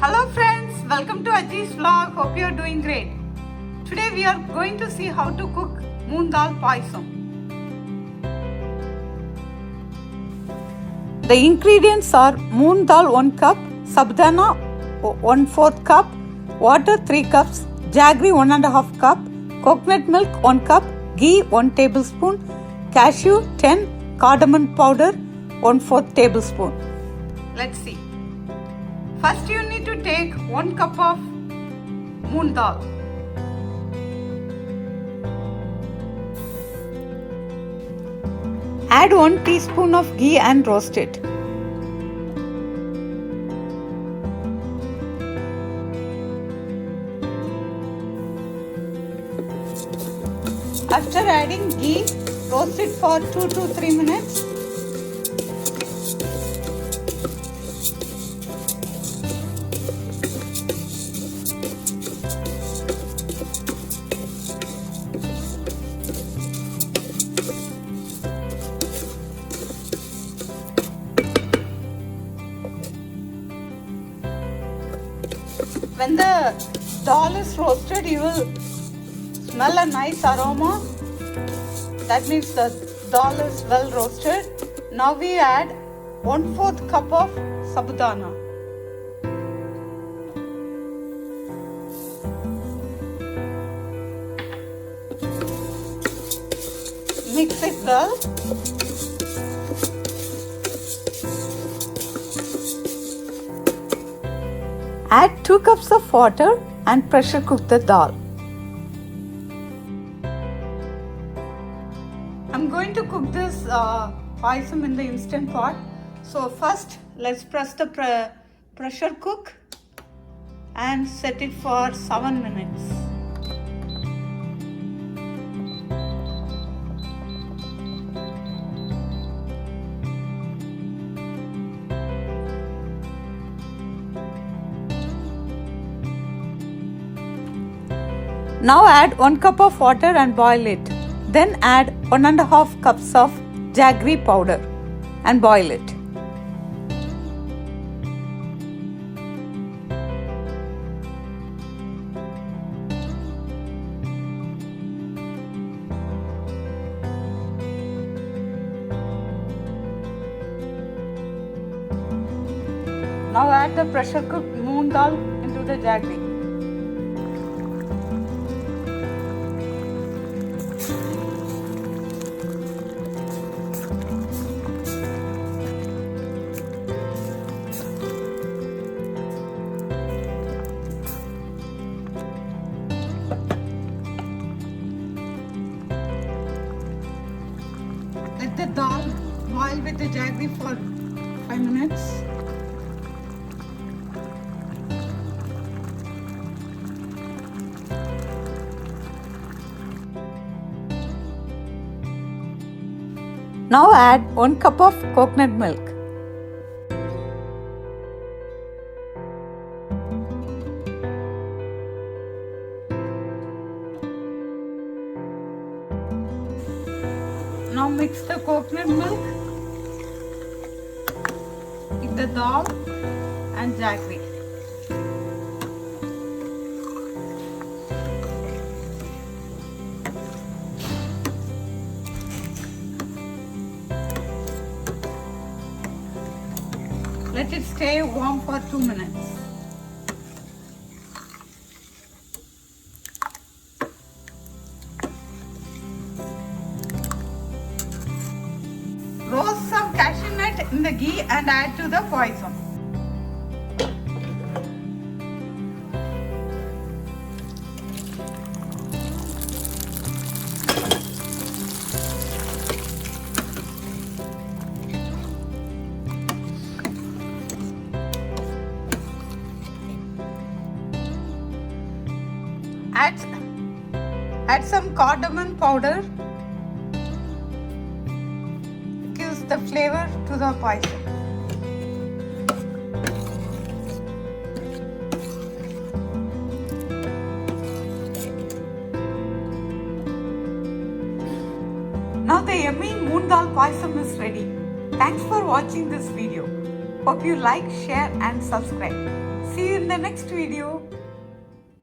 Hello friends, welcome to Ajis vlog. Hope you are doing great. Today we are going to see how to cook Moong Dhal Payasam. The ingredients are moong dal 1 cup, sabudana 1/4 cup, water 3 cups, jaggery 1.5 cup, coconut milk 1 cup, ghee 1 tablespoon, cashew 10, cardamom powder 1/4 tablespoon. Let's see. First you need to take 1 cup of moong dal. Add 1 teaspoon of ghee and roast it. After adding ghee, roast it for 2 to 3 minutes. When the dal is roasted, you will smell a nice aroma. That means the dal is well roasted. Now we add 1/4 cup of sabudana. Mix it well. Add 2 cups of water and pressure cook the dal. I'm going to cook this payasam in the instant pot. So first let's press the pressure cook and set it for 7 minutes. Now add 1 cup of water and boil it. Then add 1.5 cups of jaggery powder and boil it. Now add the pressure cooked moong dal into the jaggery. Let the dal boil with the jaggery for 5 minutes. Now add 1 cup of coconut milk. Now mix the coconut milk with the dal and jaggery. Let it stay warm for 2 minutes. Roast some cashew nut in the ghee and add to the payasam. Add some cardamom powder. Gives the flavor to the payasam. Now the yummy moong dal payasam is ready. Thanks for watching this video. Hope you like, share and subscribe. See you in the next video.